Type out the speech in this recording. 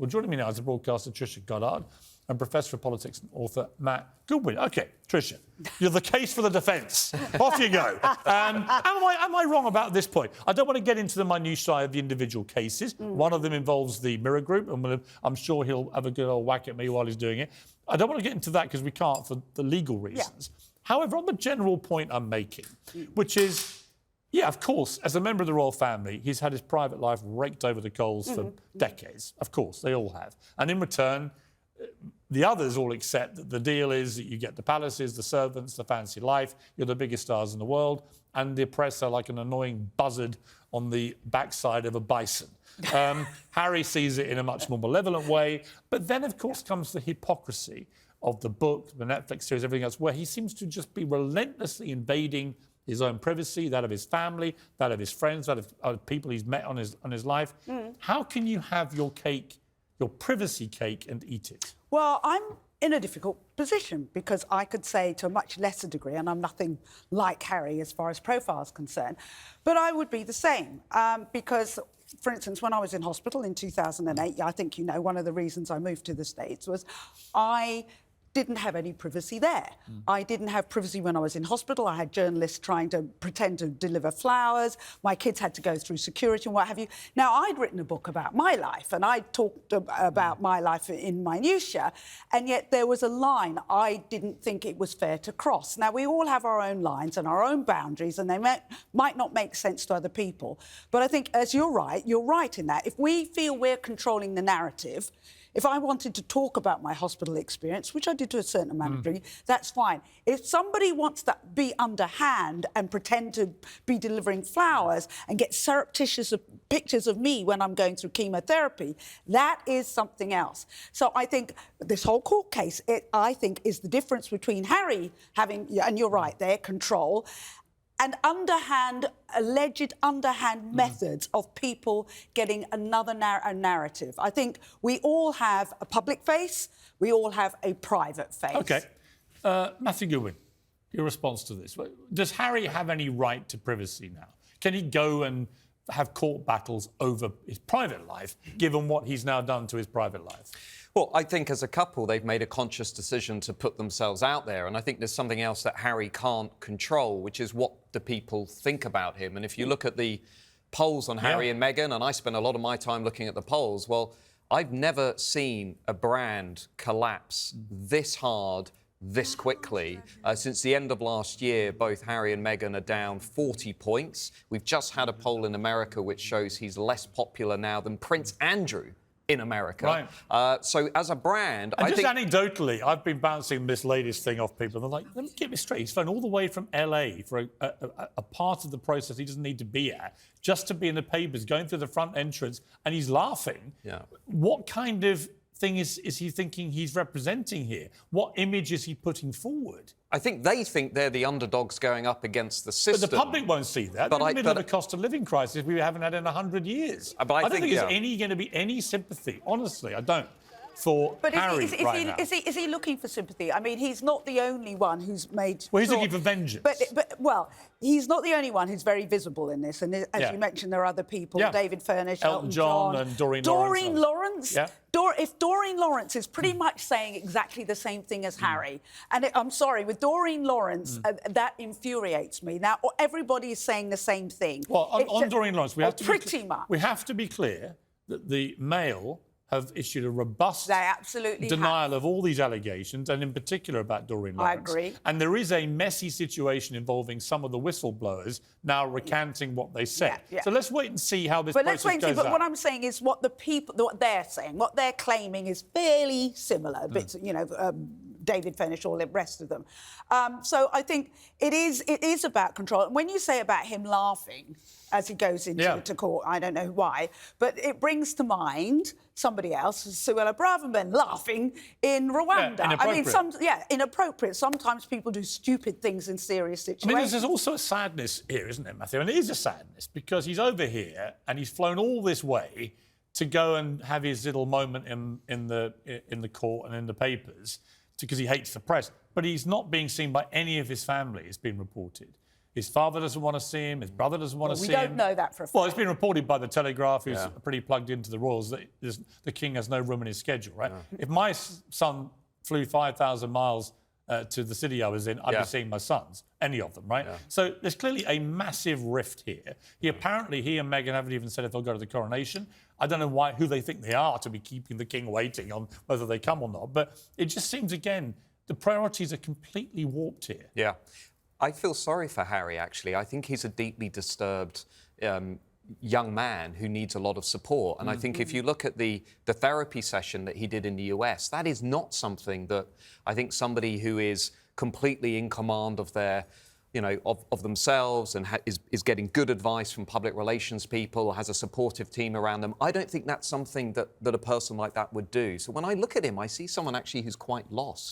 Well, joining me now is the broadcaster Tricia Goddard and Professor of Politics and author Matt Goodwin. OK, Tricia, you're the case for the defence. Off you go. Am I wrong about this point? I don't want to get into the minutiae of the individual cases. One of them involves the Mirror Group, and I'm sure he'll have a good old whack at me while he's doing it. I don't want to get into that because we can't for the legal reasons. Yeah. However, on the general point I'm making, which is, yeah, of course, as a member of the royal family, he's had his private life raked over the coals for decades. Of course, they all have. And in return, the others all accept that the deal is that you get the palaces, the servants, the fancy life, you're the biggest stars in the world, and the oppressor like an annoying buzzard on the backside of a bison. Harry sees it in a much more malevolent way. But then, of course, comes the hypocrisy of the book, the Netflix series, everything else, where he seems to just be relentlessly invading his own privacy, that of his family, that of his friends, that of people he's met on his life. How can you have your cake, your privacy cake, and eat it? Well, I'm in a difficult position because I could say to a much lesser degree, and I'm nothing like Harry as far as profile is concerned, but I would be the same because, for instance, when I was in hospital in 2008, I think you know one of the reasons I moved to the States was I didn't have any privacy there. I didn't have privacy when I was in hospital. I had journalists trying to pretend to deliver flowers. My kids had to go through security and what have you. Now, I'd written a book about my life and I talked about my life in minutiae, and yet there was a line I didn't think it was fair to cross. Now, we all have our own lines and our own boundaries, and they might not make sense to other people. But I think, as you're right in that. If we feel we're controlling the narrative, if I wanted to talk about my hospital experience, which I did to a certain amount of degree, that's fine. If somebody wants to be underhand and pretend to be delivering flowers and get surreptitious pictures of me when I'm going through chemotherapy, that is something else. So I think this whole court case, I think, is the difference between Harry having, and you're right there, control, and alleged underhand methods of people getting another narrative. I think we all have a public face, we all have a private face. OK. Matthew Goodwin, your response to this. Does Harry have any right to privacy now? Can he go and have court battles over his private life, given what he's now done to his private life? Well, I think as a couple, they've made a conscious decision to put themselves out there. And I think there's something else that Harry can't control, which is what do people think about him. And if you look at the polls on Harry and Meghan, and I spend a lot of my time looking at the polls, well, I've never seen a brand collapse this hard, this quickly. Since the end of last year, both Harry and Meghan are down 40 points. We've just had a poll in America which shows he's less popular now than Prince Andrew in America. Right. So as a brand, I think anecdotally, I've been bouncing this latest thing off people. And they're like, let me get this straight. He's flown all the way from LA for a part of the process he doesn't need to be at, just to be in the papers, going through the front entrance, and he's laughing. Yeah. What kind of thing is he thinking he's representing here? What image is he putting forward? I think they think they're the underdogs going up against the system. But the public won't see that. They're in the middle of a cost of living crisis we haven't had in 100 years. I don't think there's going to be any sympathy. Honestly, I don't. For Harry right now. Is he looking for sympathy? I mean, he's not the only one who's made... Well, he's looking for vengeance. Well, he's not the only one who's very visible in this. And as you mentioned, there are other people, David Furnish, Elton John and Doreen Lawrence. Doreen Lawrence? Yeah. If Doreen Lawrence is pretty much saying exactly the same thing as Harry, and I'm sorry, with Doreen Lawrence, that infuriates me. Now, everybody is saying the same thing. Well, on Doreen Lawrence, we have to be clear that the Mail have issued a robust denial of all these allegations, and in particular about Doreen Lawrence. I agree. And there is a messy situation involving some of the whistleblowers now recanting what they said. Yeah. So let's wait and see how this process goes out. But what I'm saying is what they're saying, what they're claiming is fairly similar. Bits, you know, David Furnish, all the rest of them. So I think it is about control. And when you say about him laughing as he goes into court, I don't know why, but it brings to mind somebody else, Suella Braverman, laughing in Rwanda. Yeah, inappropriate. I mean, inappropriate. Sometimes people do stupid things in serious situations. I mean, there's also a sadness here, isn't it, Matthew? And it is a sadness because he's over here and he's flown all this way to go and have his little moment in the court and in the papers because he hates the press. But he's not being seen by any of his family, it's been reported. His father doesn't want to see him. His brother doesn't want to see him. We don't know that for a fact. Well, it's been reported by the Telegraph, who's pretty plugged into the royals, that the king has no room in his schedule, right? If my son flew 5,000 miles to the city I was in, I'd be seeing my sons, any of them, right? So there's clearly a massive rift here. He and Meghan haven't even said if they'll go to the coronation. I don't know who they think they are to be keeping the king waiting on whether they come or not. But it just seems, again, the priorities are completely warped here. Yeah. I feel sorry for Harry, actually. I think he's a deeply disturbed young man who needs a lot of support. And I think if you look at the therapy session that he did in the US, that is not something that I think somebody who is completely in command of their, of themselves and is getting good advice from public relations people, has a supportive team around them. I don't think that's something that a person like that would do. So when I look at him, I see someone actually who's quite lost.